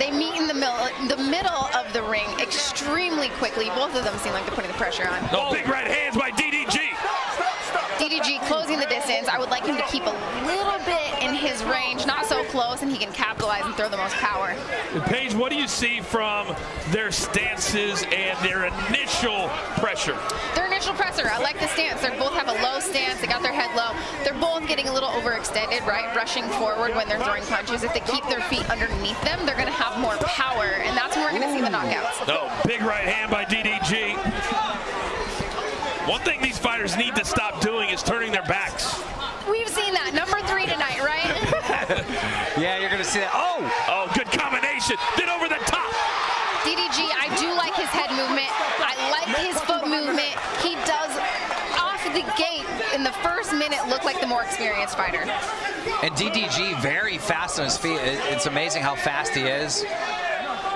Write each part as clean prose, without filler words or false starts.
They meet in the middle of the ring extremely quickly. Both of them seem like they're putting the pressure on. Oh, big right hands by DDG. DDG closing the distance. I would like him to keep a little bit in his range, not so close, and he can capitalize and throw the most power. Paige, what do you see from their stances and their initial pressure? Their initial pressure, I like the stance. They both have a low stance. They got their head low. They're both getting a little overextended, right? Rushing forward when they're throwing punches. If they keep their feet underneath them, they're going to have more power, and that's when we're going to see the knockouts. Oh, big right hand by DDG. One thing these fighters need to stop doing is turning their backs. We've seen that. Number 3 tonight, right? Yeah, you're going to see that. Oh! Oh, good combination. Then over the top. DDG, I do like his head movement. I like his foot movement. He does, off the gate, in the first minute, look like the more experienced fighter. And DDG very fast on his feet. It's amazing how fast he is.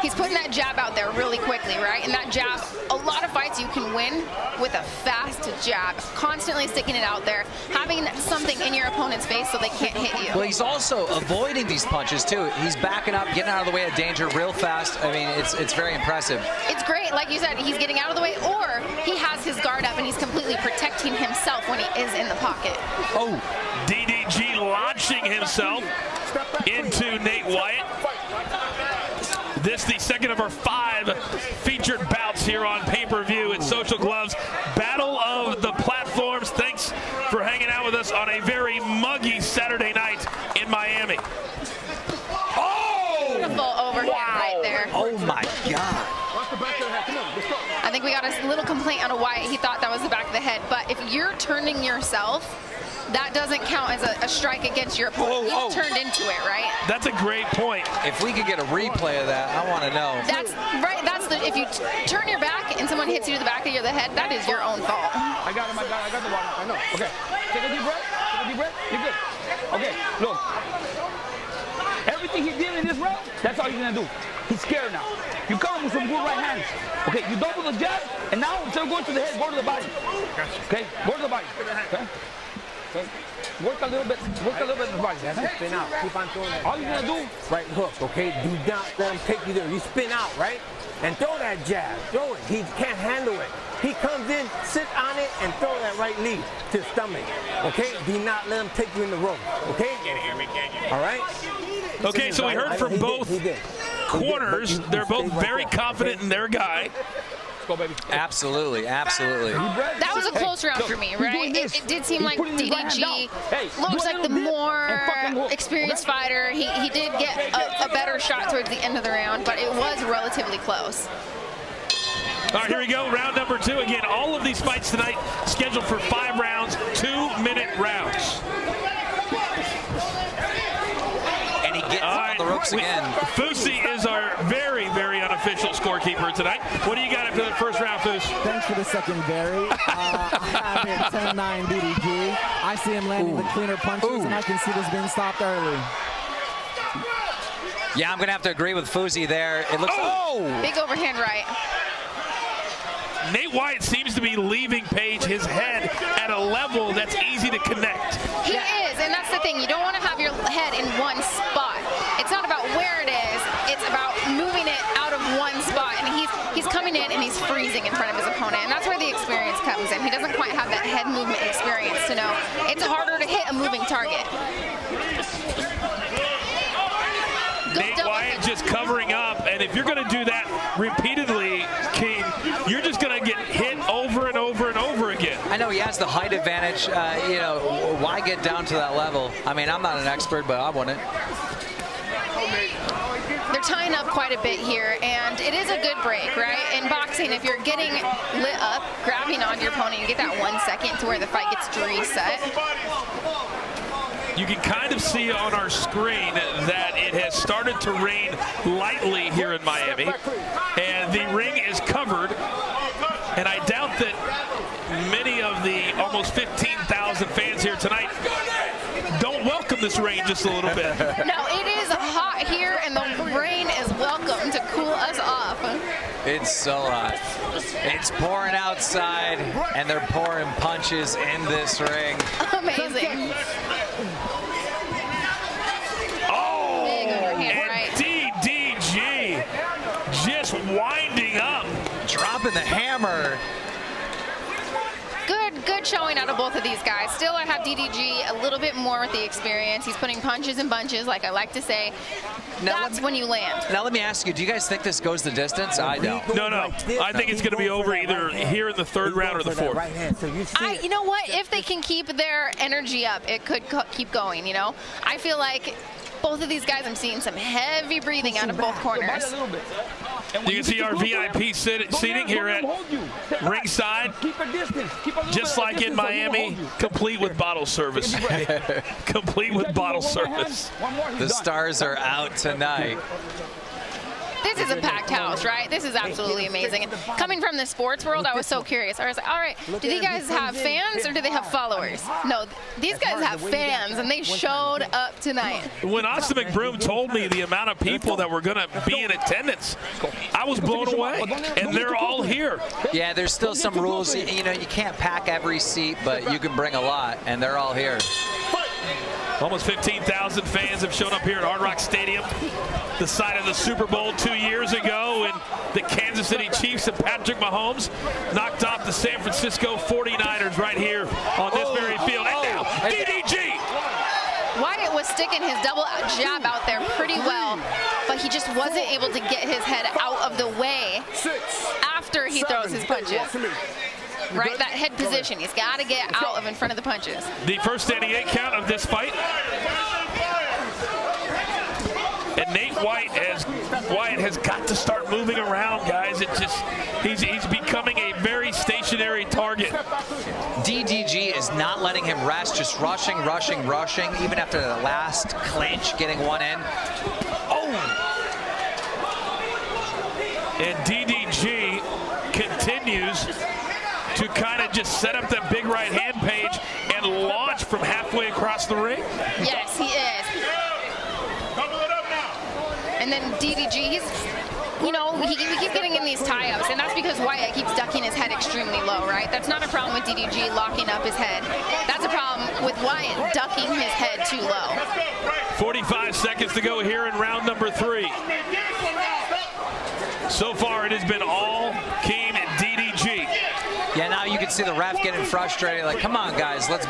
He's putting that jab out there really quickly, right? And that jab, a lot of fights you can win with a fast jab, constantly sticking it out there, having something in your opponent's face so they can't hit you. Well, he's also avoiding these punches, too. He's backing up, getting out of the way of danger real fast. I mean, it's very impressive. It's great. Like you said, he's getting out of the way, or he has his guard up and he's completely protecting himself when he is in the pocket. Oh! DDG launching himself into Nate Wyatt. This the second of our 5 featured bouts here on pay-per-view at Social Gloves. Battle of the Platforms. Thanks for hanging out with us on a very muggy Saturday night in Miami. Oh! Beautiful overhand right there. Oh my God. I think we got a little complaint out of Wyatt. He thought that was the back of the head. But if you're turning yourself, that doesn't count as a strike against your opponent. You've turned into it, right? That's a great point. If we could get a replay of that, I want to know. That's right. That's the. If you turn your back and someone hits you to the back of the head, that is your own fault. I got him. I got the water. I know. Okay. Take a deep breath. Take a deep breath. You're good. Okay. Look. Everything he did in this round, that's all he's gonna do. He's scared now. You come with some good right hands. Okay. You double the jab, and now instead of going to the head, go to the body. Okay. Go to the body. Okay. Okay. Work a little bit in the body. That's it. Spin out. Keep on throwing that. All you're gonna do, Right hook, okay? Do not let him take you there. You spin out, right? And throw that jab. Throw it. He can't handle it. He comes in, sit on it, and throw that right knee to stomach. Okay? Do not let him take you in the rope. Okay? All right? Okay, so we heard from both corners. They're both very confident in their guy. go, baby. Absolutely, absolutely. That was a close round for me, right? It did seem like DDG looks like the more experienced fighter. He did get a better shot towards the end of the round, but it was relatively close. All right, here we go, round number 2. Again, all of these fights tonight scheduled for 5 rounds, 2-minute rounds. And he gets on the ropes again. Fusi is our very, very unofficial scorekeeper tonight. What do you got after the first round, Fus? Thanks for the secondary. I have it 10-9 DDG. I see him landing the cleaner punches, and I can see this being stopped early. Yeah, I'm going to have to agree with Fusi there. It looks... Big overhand right. Nate Wyatt seems to be leaving Page his head at a level that's easy to connect. He is, and that's the thing. You don't want to have your head in one spot. It's not about where it is. It's about moving it out of one spot. And he's coming in and he's freezing in front of his opponent. And that's where the experience comes in. He doesn't quite have that head movement experience to know it's harder to hit a moving target. Nate Wyatt just covering up, and if you're going to do that repeatedly, King, you're just going to get hit over and over and over again. I know he has the height advantage. You know, why get down to that level? I mean, I'm not an expert, but I wouldn't. They're tying up quite a bit here, and it is a good break, right? In boxing, if you're getting lit up, grabbing on your opponent, you get that 1 second to where the fight gets to reset. You can kind of see on our screen that it has started to rain lightly here in Miami, and the ring is covered, and I doubt that many of the almost 15,000 fans here tonight don't welcome this rain just a little bit. No, it is hot here, and the rain is welcome to cool us off. It's so hot. It's pouring outside, and they're pouring punches in this ring. Amazing. Oh, Big overhand and right. DDG winding up. Dropping the hammer. Good showing out of both of these guys. Still, I have DDG a little bit more with the experience. He's putting punches in bunches, like I like to say. That's when you land. Now let me ask you, do you guys think this goes the distance? I don't. No. I think it's going to be over either here in the third round or the fourth. Right hand. So You know what? If they can keep their energy up, it could keep going, you know? I feel like both of these guys, I'm seeing some heavy breathing out of both corners. You can see our VIP seating here at ringside, just like in Miami, complete with bottle service. Complete with bottle service. The stars are out tonight. This is a packed house, right? This is absolutely amazing. And coming from the sports world, I was so curious. I was like, all right, do these guys have fans or do they have followers? No, these guys have fans, and they showed up tonight. When Austin McBroom told me the amount of people that were going to be in attendance, I was blown away, and they're all here. Yeah, there's still some rules. You know, you can't pack every seat, but you can bring a lot, and they're all here. Almost 15,000 fans have shown up here at Hard Rock Stadium, the site of the Super Bowl 2 years ago, when the Kansas City Chiefs and Patrick Mahomes knocked off the San Francisco 49ers right here on this very field. And now, DDG! Wyatt was sticking his double jab out there pretty well, but he just wasn't able to get his head out of the way after he throws his punches. Right, that head position. He's got to get out of in front of the punches. The first standing 8 count of this fight. And Nate Wyatt has got to start moving around, guys. It just he's becoming a very stationary target. DDG is not letting him rest, just rushing, even after the last clinch, getting one in. Oh! And DDG continues to kind of just set up that big right hand page and launch from halfway across the ring. Yes, he is. And then DDG, he keeps getting in these tie-ups, and that's because Wyatt keeps ducking his head extremely low, right? That's not a problem with DDG locking up his head. That's a problem with Wyatt ducking his head too low. 45 seconds to go here in round number 3. So far, it has been all Keem and DDG. Yeah, now you can see the ref getting frustrated. Like, come on, guys, let's.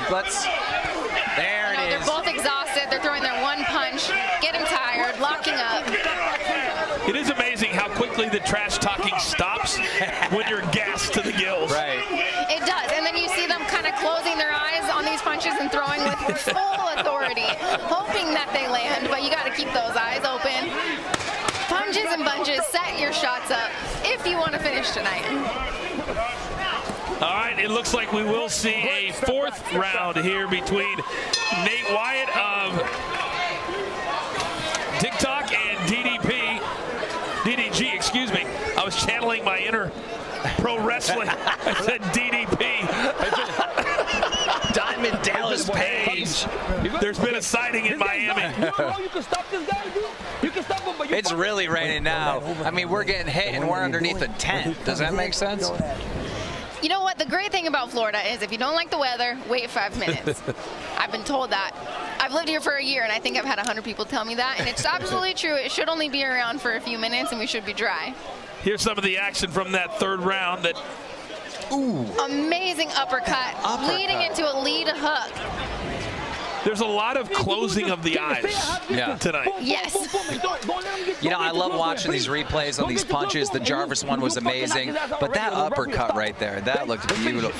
There it is. They're both exhausted. They're throwing their one punch, getting tired, locking up. It is amazing how quickly the trash talking stops when you're gassed to the gills. Right. It does, and then you see them kind of closing their eyes on these punches and throwing with full authority, hoping that they land, but you got to keep those eyes open. Punches and bunches, set your shots up if you want to finish tonight. All right, it looks like we will see a 4th round here between Nate Wyatt of TikTok and DDG, excuse me. I was channeling my inner pro wrestling. I said DDP. Diamond Dallas Page. There's been a sighting in Miami. You can stop this guy, dude. You can stop him, but It's really raining now. I mean, we're getting hit and we're underneath a tent. Does that make sense? You know what? The great thing about Florida is if you don't like the weather, wait 5 minutes. I've been told that. I've lived here for a year, and I think I've had 100 people tell me that, and it's absolutely true. It should only be around for a few minutes, and we should be dry. Here's some of the action from that 3rd round. Amazing uppercut, leading into a lead hook. There's a lot of closing of the eyes tonight. Yes. You know, I love watching these replays on these punches. The Jarvis one was amazing, but that uppercut right there, that looked beautiful.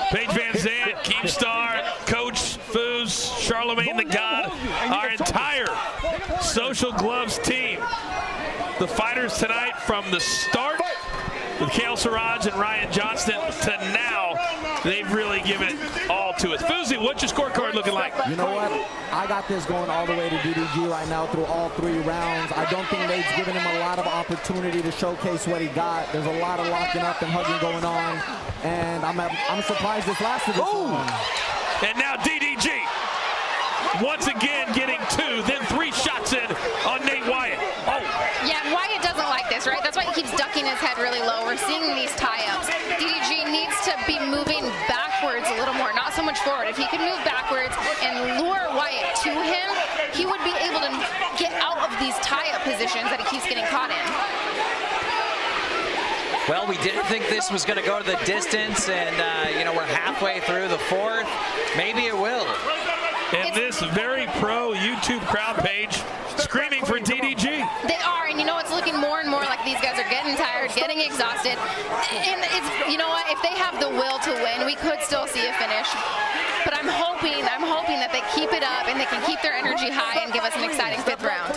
Paige Van Zandt, Keemstar, Coach Foos, Charlemagne the God, our entire Social Gloves team. The fighters tonight from the start with Kale Siraj and Ryan Johnston to now, they've really given it all to us. Fousey, what's your scorecard looking like? You know what? I got this going all the way to DDG right now through all 3 rounds. I don't think Nate's given him a lot of opportunity to showcase what he got. There's a lot of locking up and hugging going on, and I'm surprised this lasted this long. And now DDG, once again getting 2, then 3 shots in on Nate Wyatt. Oh. Yeah, Wyatt doesn't like this, right? That's why he keeps ducking his head really low. We're seeing these tie-ups. DDG needs to be moving backwards a little more, not so much forward. If he could move backwards and lure Wyatt to him, he would be able to get out of these tie-up positions that he keeps getting caught in. Well, we didn't think this was going to go to the distance, and, you know, we're halfway through the fourth. Maybe it will. And this very pro YouTube crowd page screaming for DDG. They are, and you know, it's looking more and more like these guys are getting tired, getting exhausted. And it's, you know what, if they have the will to win, we could still see a finish. But I'm hoping that they keep it up and they can keep their energy high and give us an exciting 5th round.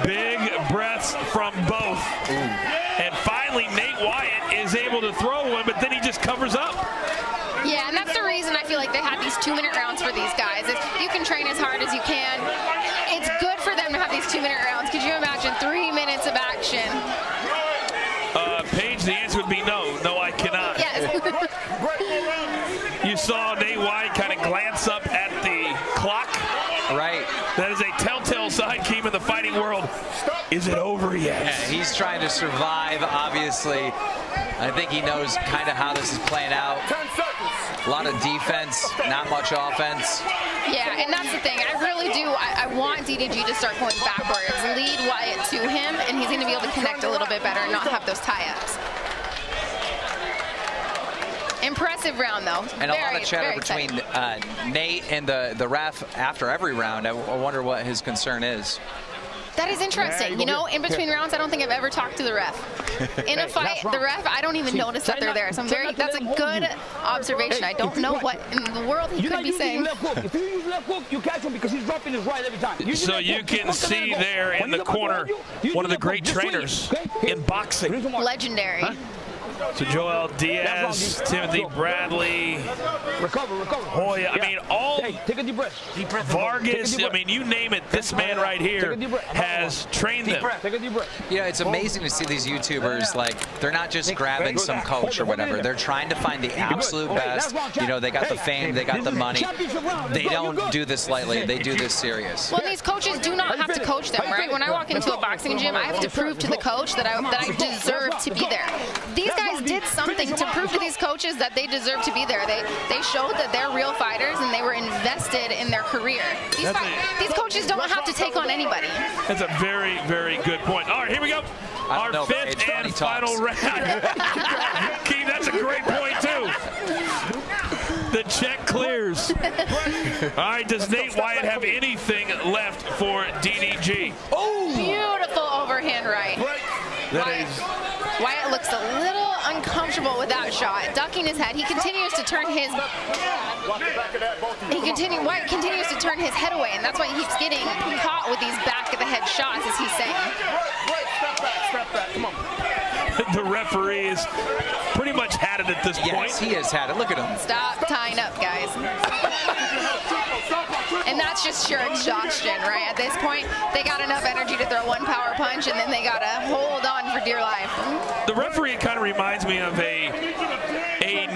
Big breaths from both. And finally, Nate Wyatt is able to throw one, but then he just covers up. Yeah, and that's the reason I feel like they have these 2-minute rounds for these guys. You can train as hard as you can. It's good for them to have these 2-minute rounds. Could you imagine 3 minutes of action? Paige, the answer would be no. No, I cannot. Yes. You saw Nate Wyatt kind of glance up at the clock. Right. That is a telltale sign, Keem, in the fighting world. Is it over yet? Yeah, he's trying to survive, obviously. I think he knows kind of how this is playing out. A lot of defense, not much offense. Yeah, and that's the thing. I really do. I want DDG to start going backwards, lead Wyatt to him, and he's going to be able to connect a little bit better and not have those tie-ups. Impressive round, though. And a lot of chatter between Nate and the ref after every round. I wonder what his concern is. That is interesting. You know, in between rounds, I don't think I've ever talked to the ref. In a fight, the ref, I don't even notice that they're there. So that's a good observation. I don't know what in the world he could be saying. If you use left hook, you catch him because he's dropping his right every time. So you can see there in the corner one of the great trainers in boxing. Legendary. So Joel Diaz, Timothy Bradley, Hoya, I mean, all take a deep breath. Vargas, I mean, you name it, this man right here has trained them. Take a deep breath. Yeah, it's amazing to see these YouTubers, like, they're not just grabbing some coach or whatever. They're trying to find the absolute best. You know, they got the fame, they got the money. They don't do this lightly. They do this serious. Well, these coaches do not have to coach them, right? When I walk into a boxing gym, I have to prove to the coach that I deserve to be there. These guys did something to prove to these coaches that they deserve to be there. They showed that they're real fighters and they were invested in their career. These coaches don't have to take on anybody. That's a very, very good point. All right, here we go. Our 5th and final round. Keith, that's a great point, too. The check clears. All right, does Nate Wyatt have anything left for DDG? Oh! Beautiful overhand right. Wyatt looks a little uncomfortable with that shot, ducking his head. He continues to turn his. Wyatt continues to turn his head away, and that's why he keeps getting caught with these back of the head shots, as he's saying. Step back, come on. The referee is pretty much had it at this point. Yes, he has had it. Look at him. Stop tying up, guys. And that's just sheer exhaustion, right? At this point, they got enough energy to throw one power punch, and then they got to hold on for dear life. The referee kind of reminds me of a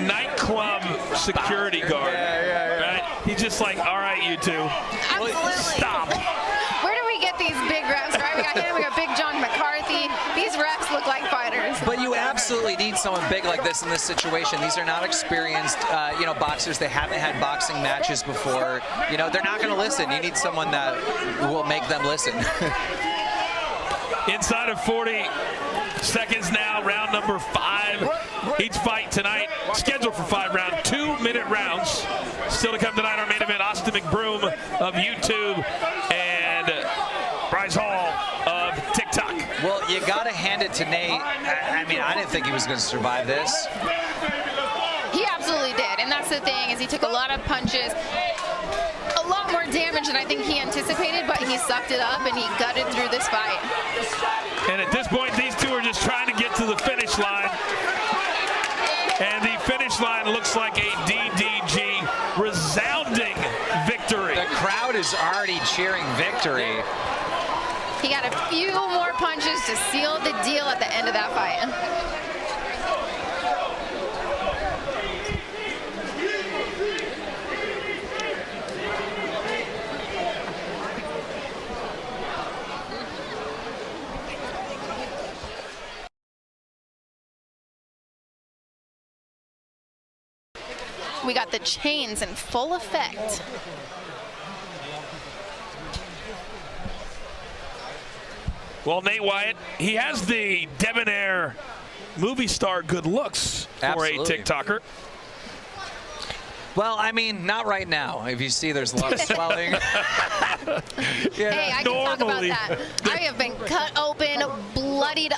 nightclub security guard. Right? He's just like, all right, you two. Absolutely. Stop. Where do we get these big refs, right? We got him, we got Big John McCarthy. These refs look like fighters. But you absolutely need someone big like this in this situation. These are not experienced, you know, boxers. They haven't had boxing matches before. You know, they're not going to listen. You need someone that will make them listen. Inside of 40 seconds now, round number 5. Each fight tonight scheduled for 5 rounds, 2-minute rounds. Still to come tonight, our main event, Austin McBroom of YouTube and Bryce Hall of TikTok. Well, you got to hand it to Nate. I mean, I didn't think he was going to survive this. He absolutely did, and that's the thing, is he took a lot of punches, a lot more damage than I think he anticipated, but he sucked it up and he gutted through this fight. And at this point, these two are just trying to get to the finish line. And the finish line looks like a DDG resounding victory. The crowd is already cheering victory. He got a few more punches to seal the deal at the end of that fight. We got the chains in full effect. Well, Nate Wyatt, he has the debonair movie star good looks for Absolutely. a TikToker. Well, I mean, not right now. If you see, there's a lot of swelling. Hey, I can talk about Normally. that. I have been cut open, bloodied